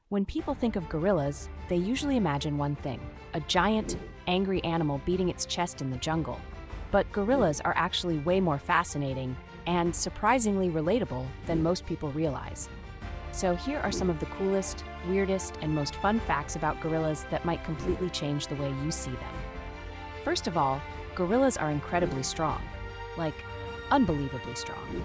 When people think of gorillas, they usually imagine one thing: a giant, angry animal beating its chest in the jungle. But gorillas are actually way more fascinating and surprisingly relatable than most people realize. So here are some of the coolest, weirdest, and most fun facts about gorillas that might completely change the way you see them. First of all, gorillas are incredibly strong, like unbelievably strong.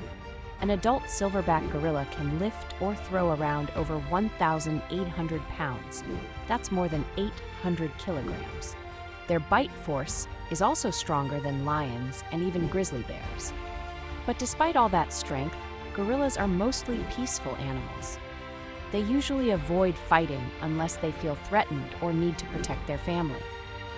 An adult silverback gorilla can lift or throw around over 1,800 pounds. That's more than 800 kilograms. Their bite force is also stronger than lions and even grizzly bears. But despite all that strength, gorillas are mostly peaceful animals. They usually avoid fighting unless they feel threatened or need to protect their family.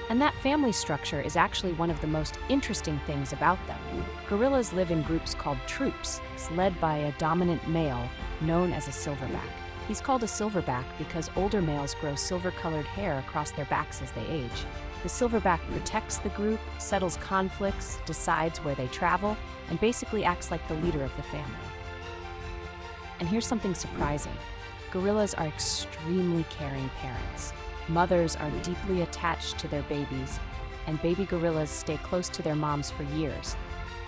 And that family structure is actually one of the most interesting things about them. Gorillas live in groups called troops, led by a dominant male known as a silverback. He's called a silverback because older males grow silver-colored hair across their backs as they age. The silverback protects the group, settles conflicts, decides where they travel, and basically acts like the leader of the family. And here's something surprising. Gorillas are extremely caring parents. Mothers are deeply attached to their babies, and baby gorillas stay close to their moms for years.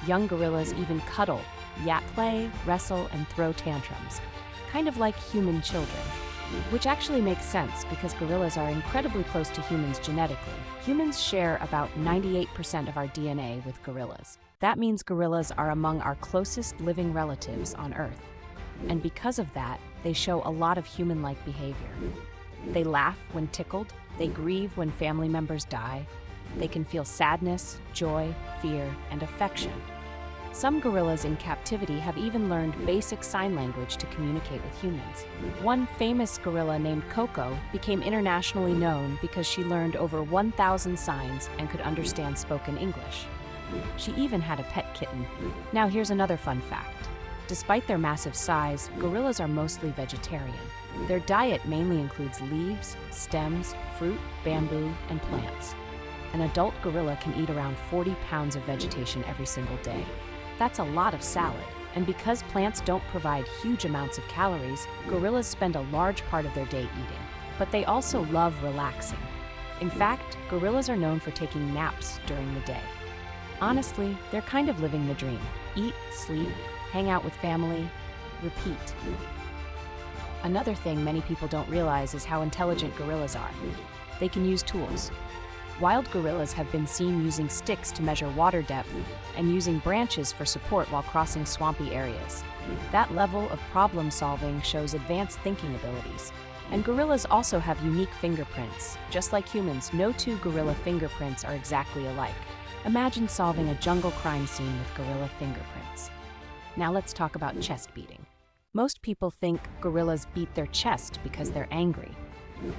Young gorillas even cuddle, yap play, wrestle, and throw tantrums, kind of like human children. Which actually makes sense because gorillas are incredibly close to humans genetically. Humans share about 98% of our DNA with gorillas. That means gorillas are among our closest living relatives on Earth. And because of that, they show a lot of human-like behavior. They laugh when tickled, they grieve when family members die, they can feel sadness, joy, fear, and affection. Some gorillas in captivity have even learned basic sign language to communicate with humans. One famous gorilla named Koko became internationally known because she learned over 1,000 signs and could understand spoken English. She even had a pet kitten. Now here's another fun fact. Despite their massive size, gorillas are mostly vegetarian. Their diet mainly includes leaves, stems, fruit, bamboo, and plants. An adult gorilla can eat around 40 pounds of vegetation every single day. That's a lot of salad, and because plants don't provide huge amounts of calories, gorillas spend a large part of their day eating. But they also love relaxing. In fact, gorillas are known for taking naps during the day. Honestly, they're kind of living the dream. Eat, sleep, hang out with family, repeat. Another thing many people don't realize is how intelligent gorillas are. They can use tools. Wild gorillas have been seen using sticks to measure water depth and using branches for support while crossing swampy areas. That level of problem solving shows advanced thinking abilities. And gorillas also have unique fingerprints. Just like humans, no two gorilla fingerprints are exactly alike. Imagine solving a jungle crime scene with gorilla fingerprints. Now let's talk about chest beating. Most people think gorillas beat their chest because they're angry.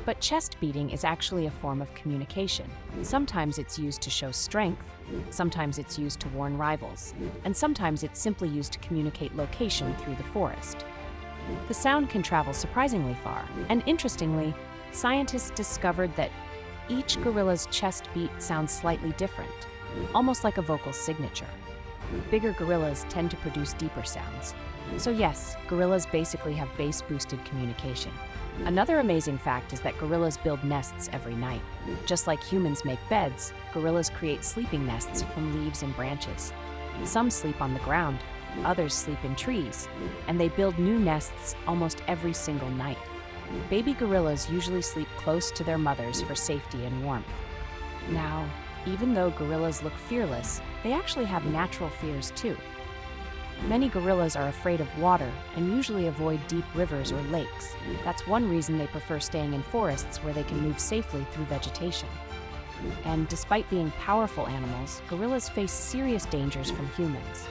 But chest beating is actually a form of communication. Sometimes it's used to show strength, sometimes it's used to warn rivals, and sometimes it's simply used to communicate location through the forest. The sound can travel surprisingly far, and interestingly, scientists discovered that each gorilla's chest beat sounds slightly different, almost like a vocal signature. Bigger gorillas tend to produce deeper sounds. So yes, gorillas basically have bass-boosted communication. Another amazing fact is that gorillas build nests every night. Just like humans make beds, gorillas create sleeping nests from leaves and branches. Some sleep on the ground, others sleep in trees, and they build new nests almost every single night. Baby gorillas usually sleep close to their mothers for safety and warmth. Now, even though gorillas look fearless, they actually have natural fears too. Many gorillas are afraid of water and usually avoid deep rivers or lakes. That's one reason they prefer staying in forests where they can move safely through vegetation. And despite being powerful animals, gorillas face serious dangers from humans.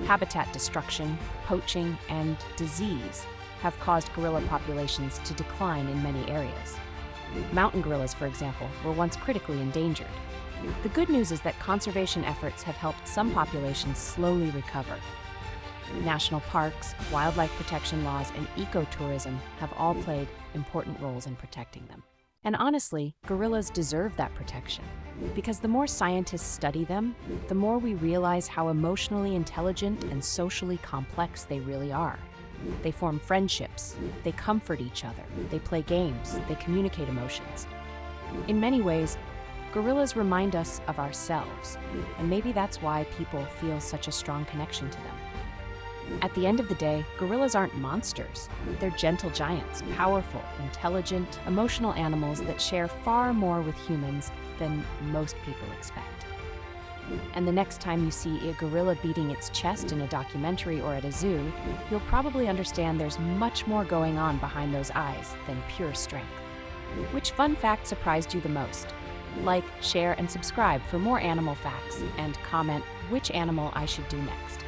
Habitat destruction, poaching, and disease have caused gorilla populations to decline in many areas. Mountain gorillas, for example, were once critically endangered. The good news is that conservation efforts have helped some populations slowly recover. National parks, wildlife protection laws, and ecotourism have all played important roles in protecting them. And honestly, gorillas deserve that protection. Because the more scientists study them, the more we realize how emotionally intelligent and socially complex they really are. They form friendships, they comfort each other, they play games, they communicate emotions. In many ways, gorillas remind us of ourselves, and maybe that's why people feel such a strong connection to them. At the end of the day, gorillas aren't monsters. They're gentle giants, powerful, intelligent, emotional animals that share far more with humans than most people expect. And the next time you see a gorilla beating its chest in a documentary or at a zoo, you'll probably understand there's much more going on behind those eyes than pure strength. Which fun fact surprised you the most? Like, share, and subscribe for more animal facts, and comment which animal I should do next.